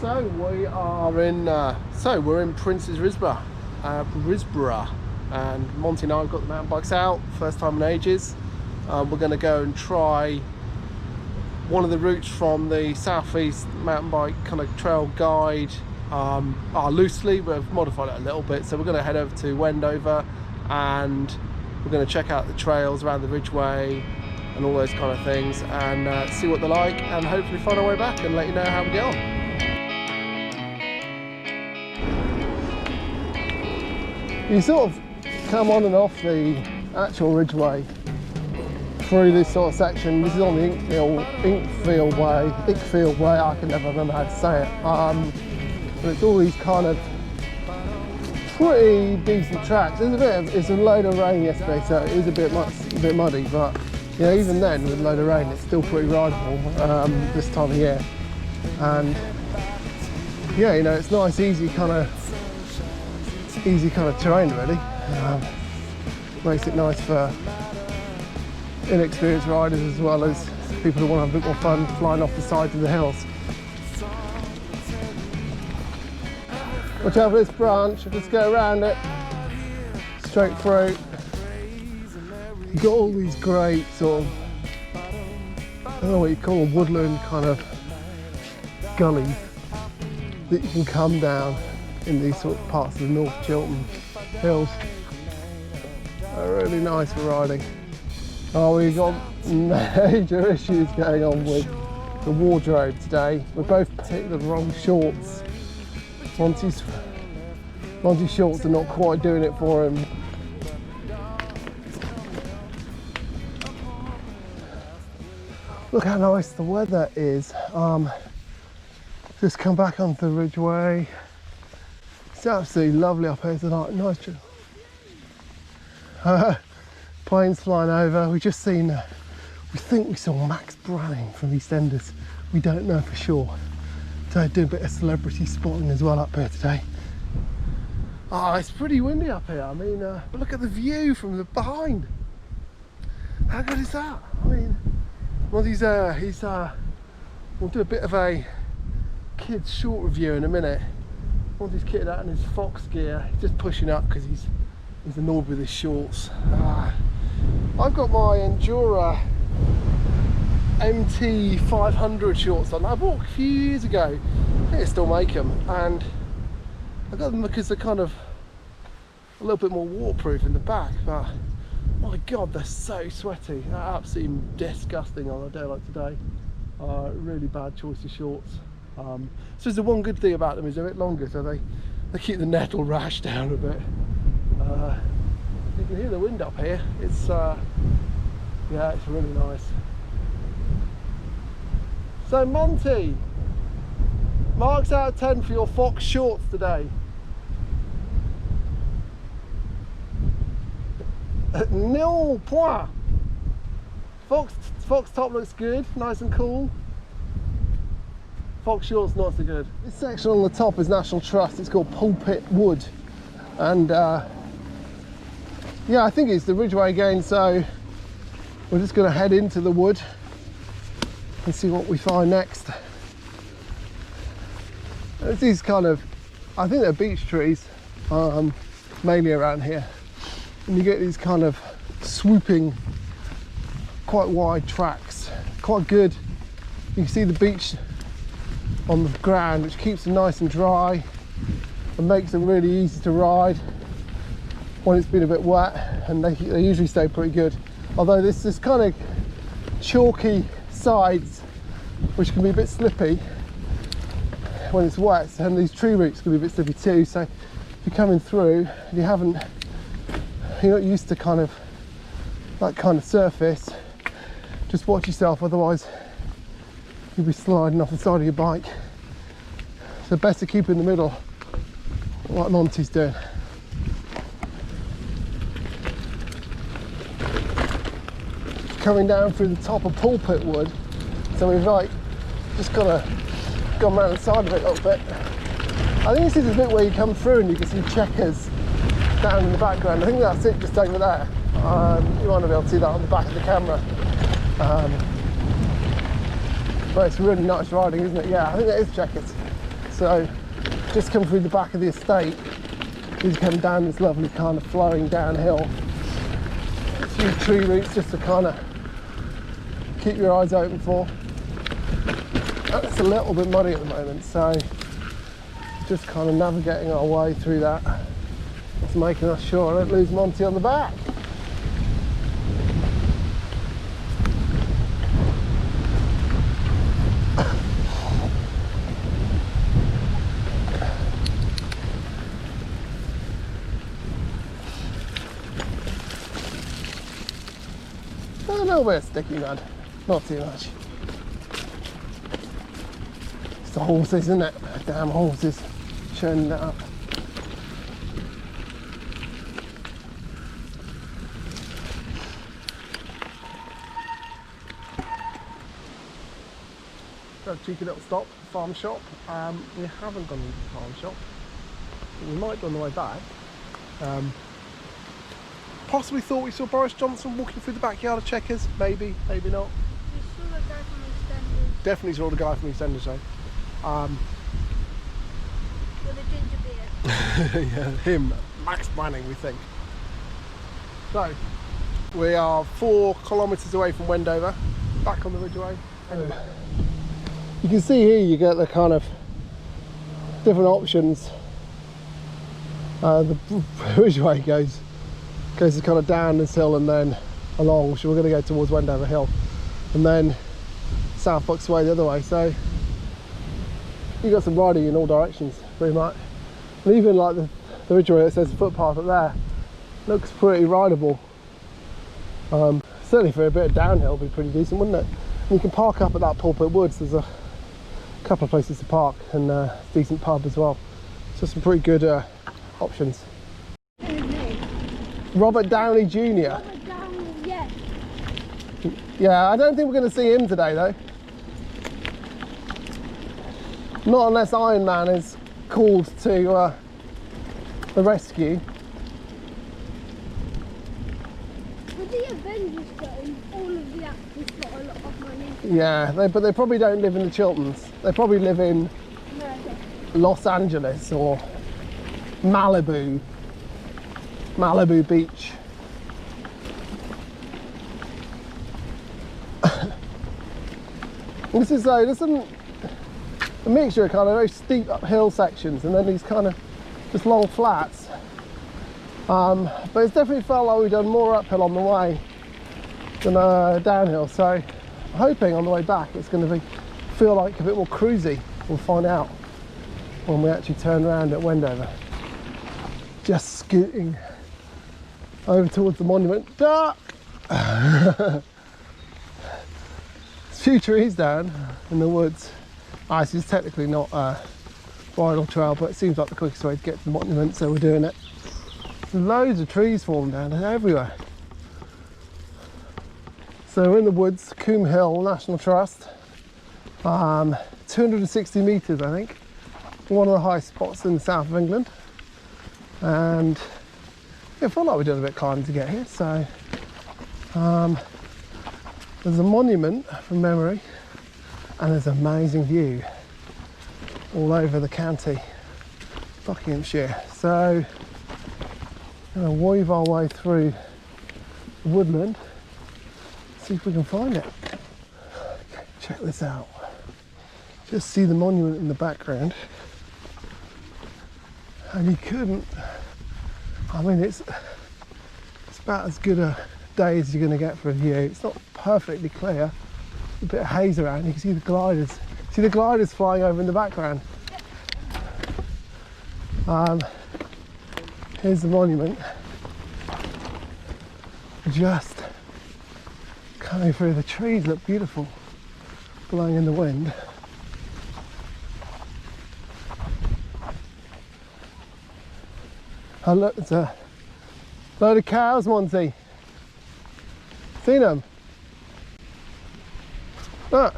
So we are in, we're in Princes Risborough, and Monty and I have got the mountain bikes out, first time in ages. We're going to go and try one of the routes from the southeast mountain bike kind of trail guide, loosely. We've modified it a little bit, so we're going to head over to Wendover and we're going to check out the trails around the Ridgeway and all those kind of things, and see what they're like, and hopefully find our way back and let you know how we get on. You sort of come on and off the actual Ridgeway through this sort of section. This is on the Inkfield Way, I can never remember how to say it. But it's all these kind of pretty decent tracks. It's a load of rain yesterday, so it is a bit muddy, but you know, even then with a load of rain it's still pretty rideable this time of year. And yeah, you know, it's nice, easy kind of terrain really. Makes it nice for inexperienced riders as well as people who want to have a bit more fun flying off the sides of the hills. Watch out for this branch, just go around it, straight through. You've got all these great sort of, I don't know what you call them, woodland kind of gullies that you can come down in these sort of parts of the North Chiltern Hills. They're really nice for riding. Oh, we've got major issues going on with the wardrobe today. We both picked the wrong shorts. Monty's shorts are not quite doing it for him. Look how nice the weather is. Just come back onto the Ridgeway. It's absolutely lovely up here tonight. Nice. Planes flying over. We just seen, we think we saw Max Branning from EastEnders. We don't know for sure. So doing a bit of celebrity spotting as well up here today. Oh, it's pretty windy up here. I mean, but look at the view from the behind. How good is that? I mean, well, we'll do a bit of a kids short review in a minute. Monty's kitted out in his Fox gear. He's just pushing up because he's annoyed with his shorts. I've got my Endura MT 500 shorts on. I bought a few years ago. I think they still make them, and I got them because they're kind of a little bit more waterproof in the back, but my god, they're so sweaty. They're absolutely disgusting on a day like today. Really bad choice of shorts. So the one good thing about them is they're a bit longer, so they keep the nettle rash down a bit. You can hear the wind up here. It's yeah, it's really nice. So Monty, marks out of 10 for your Fox shorts today. Nil point. Fox top looks good, nice and cool. Fox shorts not so good. This section on the top is National Trust. It's called Pulpit Wood, and yeah, I think it's the Ridgeway again. So we're just going to head into the wood and see what we find next. There's these kind of, I think they're beech trees, mainly around here, and you get these kind of swooping, quite wide tracks, quite good. You can see the beech on the ground, which keeps them nice and dry and makes them really easy to ride when it's been a bit wet, and they usually stay pretty good. Although this kind of chalky sides, which can be a bit slippy when it's wet, and these tree roots can be a bit slippy too. So if you're coming through and you're not used to kind of that kind of surface, just watch yourself, otherwise you'll be sliding off the side of your bike. So best to keep in the middle, like Monty's doing. Coming down through the top of Pulpit Wood, so we've just kind of gone around the side of it a little bit. I think this is the bit where you come through and you can see checkers down in the background. I think that's it, just over there. You might not be able to see that on the back of the camera. But it's really nice riding, isn't it? Yeah, I think it is checkers. So just come through the back of the estate, you come down this lovely kind of flowing downhill. A few tree roots just to kind of keep your eyes open for. It's a little bit muddy at the moment, so just kind of navigating our way through that. It's making us sure I don't lose Monty on the back. A little bit of sticky mud, not too much. It's the horses, isn't it? Damn horses churning it up. Got a cheeky little stop, farm shop. We haven't gone into the farm shop, but we might go on the way back. Possibly thought we saw Boris Johnson walking through the backyard of Checkers. Maybe, maybe not. We saw the guy from EastEnders. Definitely saw the guy from EastEnders though. With a ginger beard. Yeah, him, Max Manning, we think. So, we are 4 kilometres away from Wendover, back on the Ridgeway. You can see here you get the kind of different options. The Ridgeway goes kind of down this hill and then along, so we're going to go towards Wendover Hill and then South Bucks Way the other way, so you got some riding in all directions pretty much. And even like the Ridgeway that says footpath up there looks pretty rideable. Certainly for a bit of downhill would be pretty decent, wouldn't it? And you can park up at that Pulpit Woods. There's a couple of places to park and a decent pub as well, so some pretty good options. Robert Downey Jr. Robert Downey, yes. Yeah, I don't think we're going to see him today though. Not unless Iron Man is called to the rescue. With the Avengers film, all of the actors got a lot of money. Yeah, but they probably don't live in the Chilterns. They probably live in Los Angeles or Malibu Beach. This is there's a mixture of kind of very steep uphill sections and then these kind of just long flats. But it's definitely felt like we've done more uphill on the way than downhill. So I'm hoping on the way back it's going to feel like a bit more cruisy. We'll find out when we actually turn around at Wendover. Just scooting over towards the monument. Duck! There's a few trees down in the woods. This is technically not a bridle trail, but it seems like the quickest way to get to the monument, so we're doing it. There's loads of trees falling down, they're everywhere. So we're in the woods, Combe Hill National Trust. 260 metres, I think. One of the highest spots in the south of England. And yeah, I felt like we're doing a bit of climbing to get here, so there's a monument from memory and there's an amazing view all over the county, Buckinghamshire. So we're going to weave our way through the woodland, see if we can find it. Okay, check this out. Just see the monument in the background. And you couldn't, I mean, it's about as good a day as you're going to get for a view. It's not perfectly clear, a bit of haze around. You can see the gliders. See the gliders flying over in the background. Here's the monument, just coming through. The trees look beautiful, blowing in the wind. Oh look, there's a load of cows, Monty. Seen them? Look.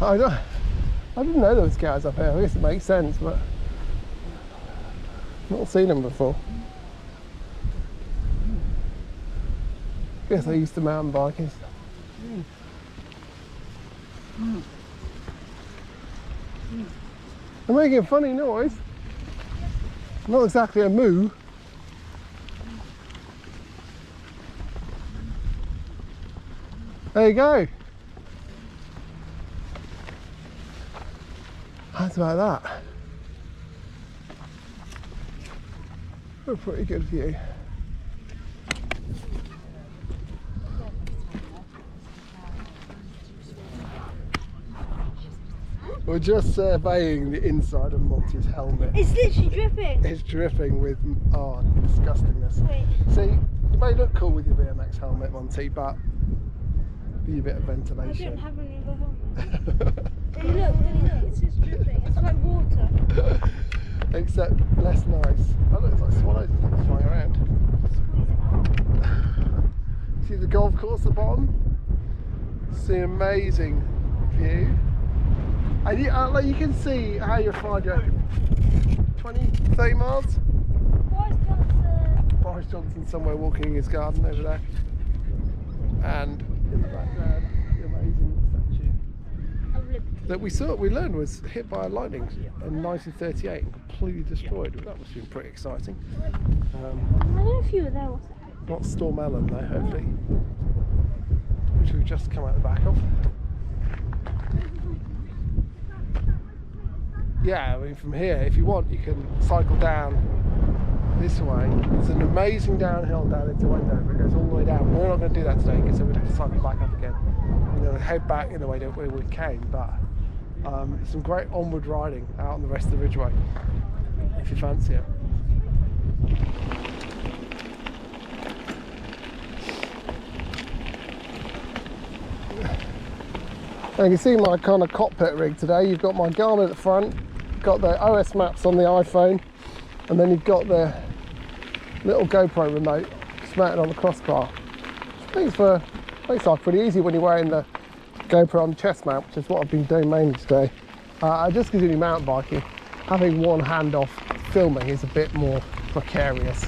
I didn't know there was cows up here. I guess it makes sense, but Not seen them before. Guess I used to mountain biking. They're making a funny noise. Not exactly a moo. There you go. That's about that. A pretty good view. We're just surveying the inside of Monty's helmet. It's literally dripping. It's dripping with, oh, disgustingness. Wait. See, you may look cool with your BMX helmet, Monty, but be a bit of I ventilation. don't have any other helmet. Look, it's just dripping. It's like water. Except less nice. Oh, look, it's like swallows flying around. See the golf course at the bottom? It's an amazing view. And you can see how you're far going. 20, 30 miles? Boris Johnson somewhere walking in his garden over there. And in the background, the amazing statue that we learned was hit by a lightning in 1938 and completely destroyed. That must have been pretty exciting. I don't know if you were there. Not Storm Ellen though, hopefully, which we've just come out the back of. Yeah, I mean from here, if you want, you can cycle down this way. There's an amazing downhill down into Wendover. It goes all the way down. We're not going to do that today because we'd have to cycle back up again. We're going to head back in the way that we came, but some great onward riding out on the rest of the Ridgeway if you fancy it. And you can see my kind of cockpit rig today. You've got my Garmin at the front, got the OS maps on the iPhone, and then you've got the little GoPro remote mounted on the crossbar. Makes life pretty easy when you're wearing the GoPro on the chest mount, which is what I've been doing mainly today. Just because you're mountain biking, having one hand off filming is a bit more precarious.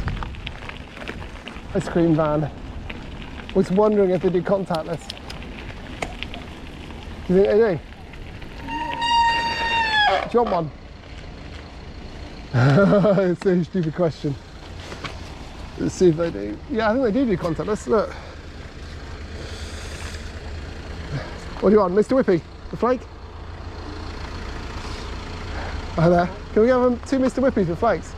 Ice cream van. Was wondering if they do contactless. Do you think they do? Do you want one? It's a stupid question. Let's see if they do. Yeah, I think they do contactless. Look. What do you want, Mr. Whippy? The flake? Oh, there. Can we have them 2 Mr. Whippies with flakes?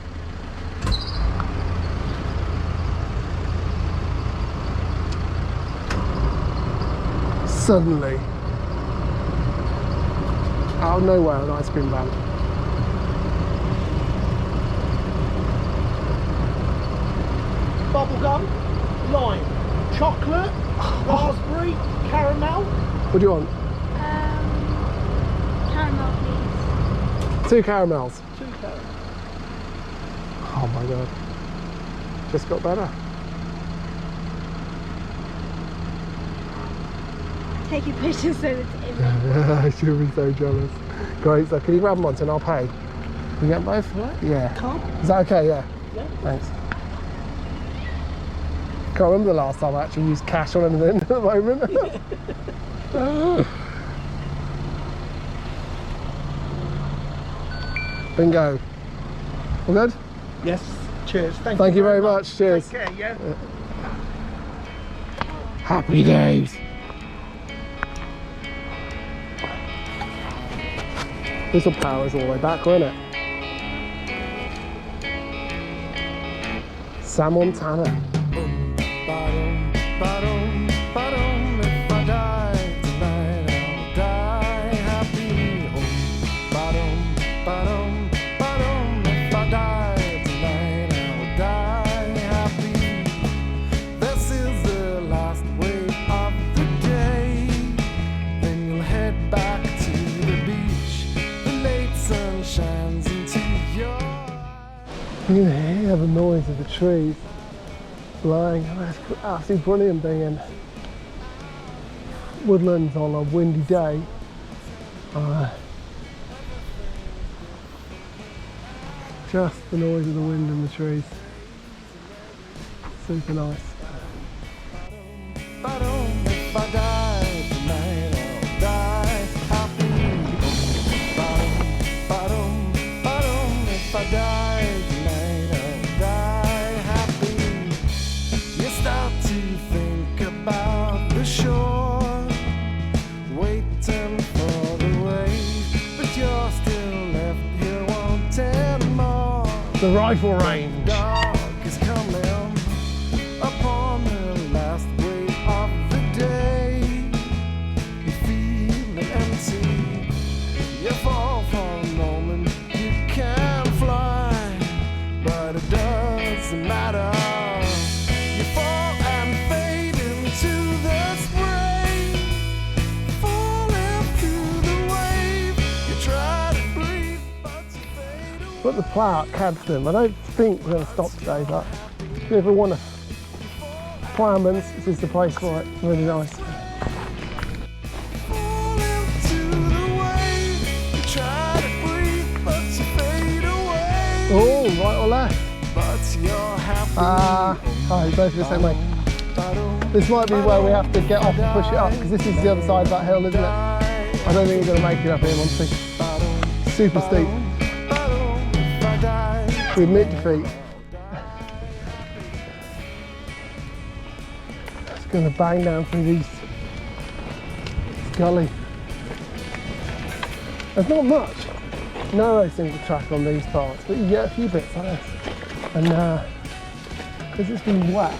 Suddenly, out of nowhere, an ice cream van. Bubblegum, lime, chocolate, raspberry, caramel. What do you want? Caramel, please. 2 caramels. 2 caramels. Oh my god. Just got better. Take your picture so it's image. I should be so jealous. Great, so can you grab them once and I'll pay? Can you get both? Right. Yeah. Card? Is that okay? Yeah. Yeah. Thanks. Can't remember the last time I actually used cash on anything at the moment. Bingo. All good? Yes. Cheers. Thank you very much. Cheers. Take care, yeah. Happy days. This will power us all the way back, won't it? Sam Montana. If I die tonight, I'll die happy. If I die tonight, I'll die happy. This is the last wave of the day. Then you'll head back to the beach. The late sun shines into your eyes. You can hear the noise of the trees blowing. That's absolutely brilliant being in woodlands on a windy day. Just the noise of the wind in the trees. Super nice. If I die tonight, I'll die happy. If I die tonight, I'll die happy. You start to think about the shore, waiting for the wave, but you're still left here wanting more. The rifle range. Dark is coming upon the last wave of the day. You feel empty, you fall for a moment, you can't fly, but it doesn't matter. You fall and fade into the spray, falling through the wave. You try to breathe, but you fade away. Put the plough at Cadfton. I don't think we're going to stop today, but if you ever want to Plowman's, this is the place for it. Really nice. Falling to the wave. You try to breathe, but you fade away. Oh, right or left? But you're happy. Oh, you both go the same way. This might be where we have to get off and push it up, because this is the other side of that hill, isn't it? I don't think we're going to make it up here, Monty. Super steep. We admit defeat. Just going to bang down through this gully. There's not much narrow single track on these parts, but you get a few bits like this. And because it's been wet,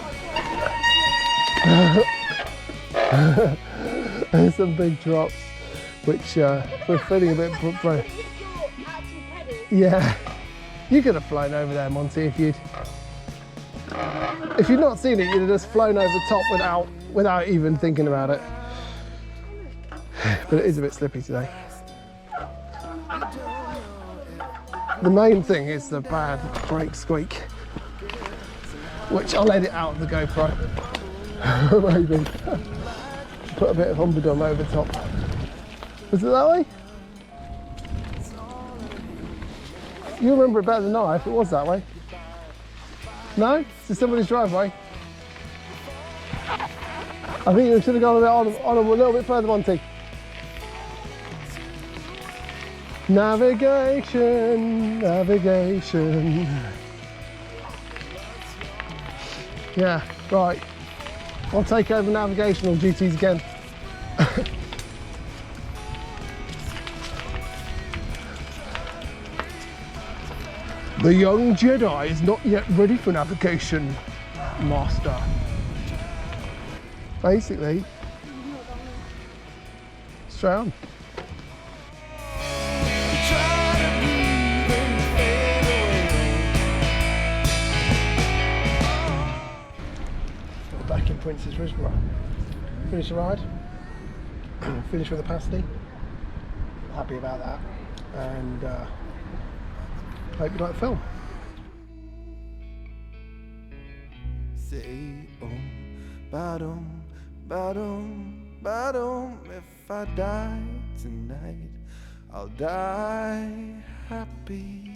there's some big drops, which we're feeling a bit broke. Yeah, you could have flown over there, Monty, if you'd not seen it. You'd have just flown over the top without even thinking about it. But it is a bit slippy today. The main thing is the bad brake squeak, which I'll edit out of the GoPro. Maybe. Put a bit of Umbadum over top. Was it that way? You remember it better than I if it was that way. No? Is it somebody's driveway? I think you should have gone on a little bit further, Monty. Navigation, navigation. Yeah, right. I'll take over navigational duties again. The young Jedi is not yet ready for navigation, Master. Basically, straight on. We're back in Princes Risborough. Finished the ride. Finished with a pasty. Happy about that. And hope you like the film. Say, ba-dum, ba-dum, ba-dum. If I die tonight, I'll die happy.